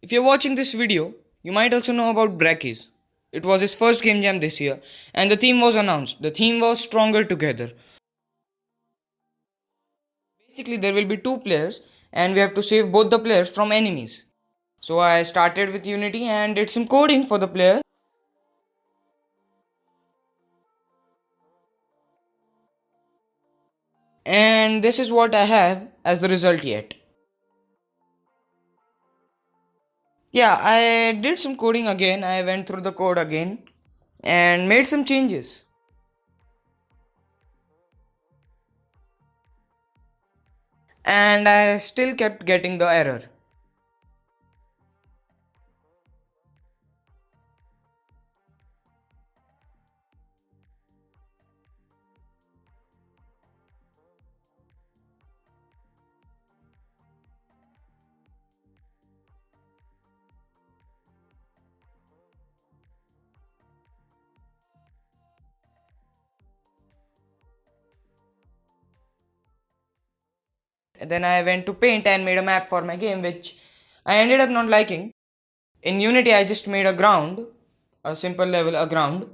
If you're watching this video, you might also know about Brackeys. It was his first game jam this year, and the theme was announced. The theme was Stronger Together. Basically, there will be two players, and we have to save both the players from enemies. So I started with Unity and did some coding for the player. And this is what I have as the result yet. Yeah, I did some coding again. I went through the code again and made some changes. And I still kept getting the error. Then I went to Paint and made a map for my game, which I ended up not liking. In Unity, I just made a ground, a simple level, a ground.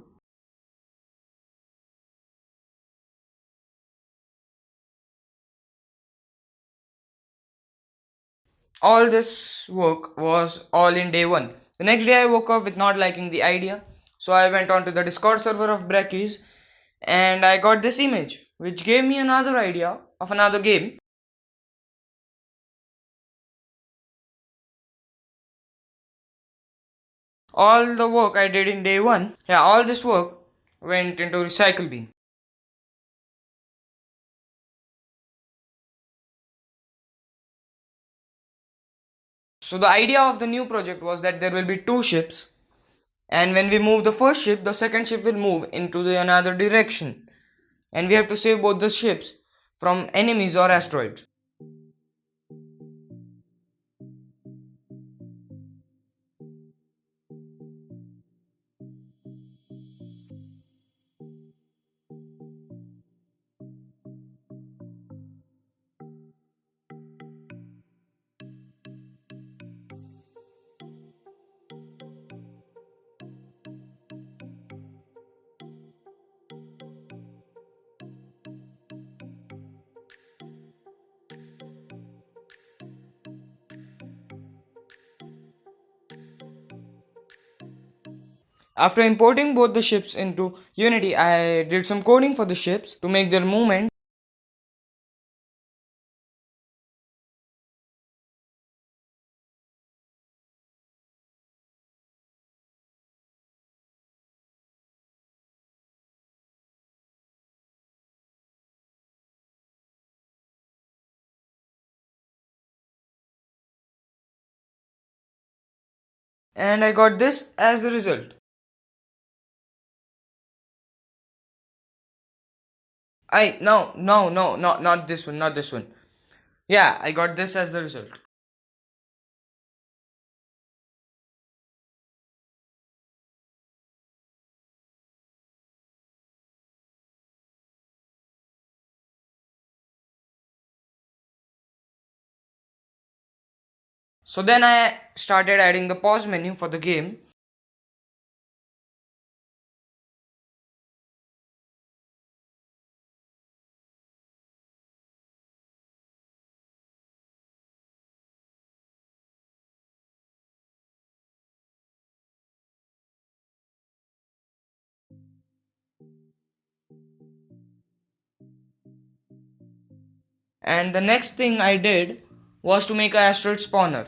All this work was all in day one. The next day, I woke up with not liking the idea, so I went on to the Discord server of Brackeys and I got this image, which gave me another idea of another game. All the work I did in day one, yeah, all this work went into Recycle Bean. So the idea of the new project was that there will be two ships, and when we move the first ship, the second ship will move into the another direction, and we have to save both the ships from enemies or asteroids. After importing both the ships into Unity, I did some coding for the ships to make their movement. And I got this as the result. No, not this one, not this one. Yeah, I got this as the result. So then I started adding the pause menu for the game. And the next thing I did was to make a asteroid spawner.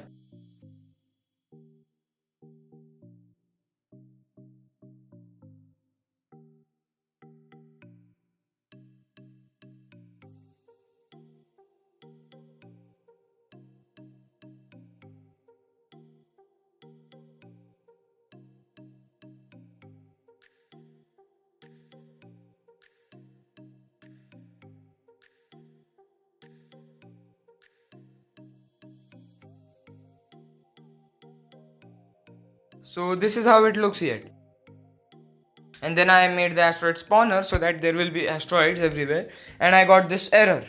So this is how it looks yet. And then I made the asteroid spawner so that there will be asteroids everywhere, and I got this error.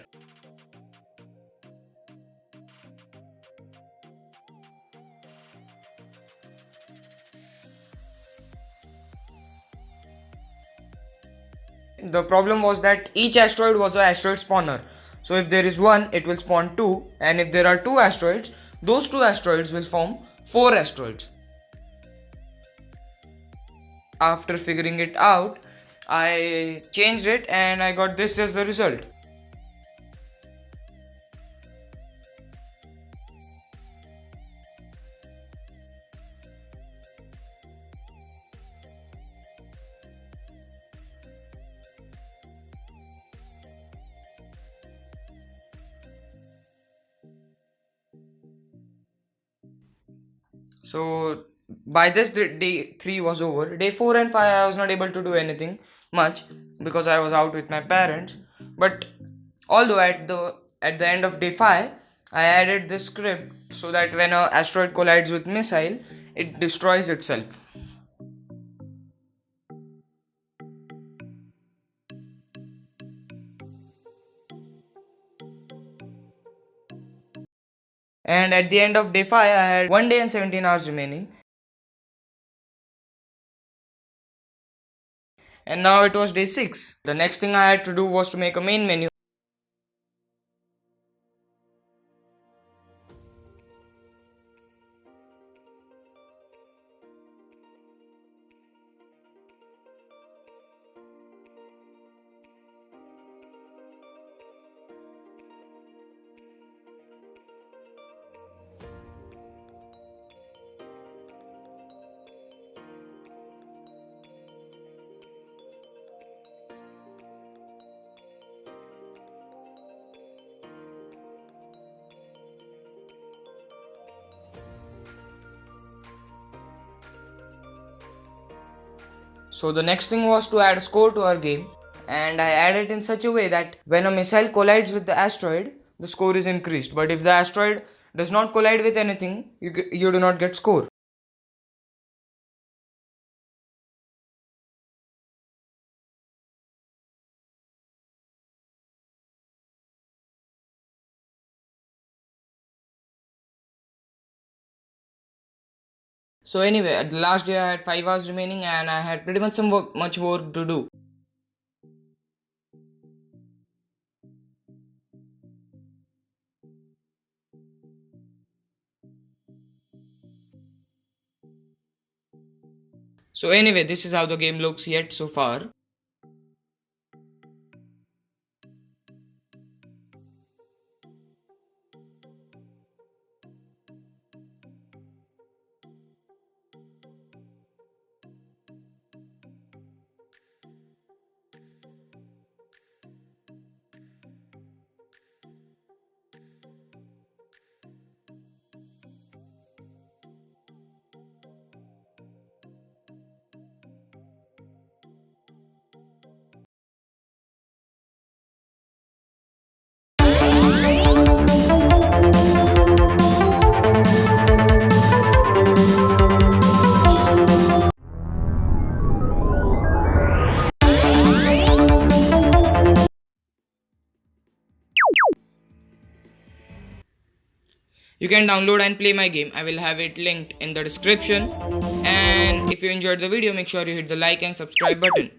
it, the problem was that each asteroid was an asteroid spawner. So if there is one, it will spawn two, and if there are two asteroids, those two asteroids will form four asteroids. After figuring it out, I changed it and I got this as the result. So by this day 3 was over. Day 4 and 5 I was not able to do anything much because I was out with my parents. But although at the end of day 5 I added this script so that when an asteroid collides with missile, it destroys itself. And at the end of day 5 I had 1 day and 17 hours remaining. And now it was day 6. The next thing I had to do was to make a main menu. So the next thing was to add a score to our game, and I add it in such a way that when a missile collides with the asteroid, the score is increased. But if the asteroid does not collide with anything, you do not get score. So anyway, at the last day I had 5 hours remaining and I had pretty much much work to do. So anyway, this is how the game looks yet so far. You can download and play my game. I will have it linked in the description. And if you enjoyed the video, make sure you hit the like and subscribe button.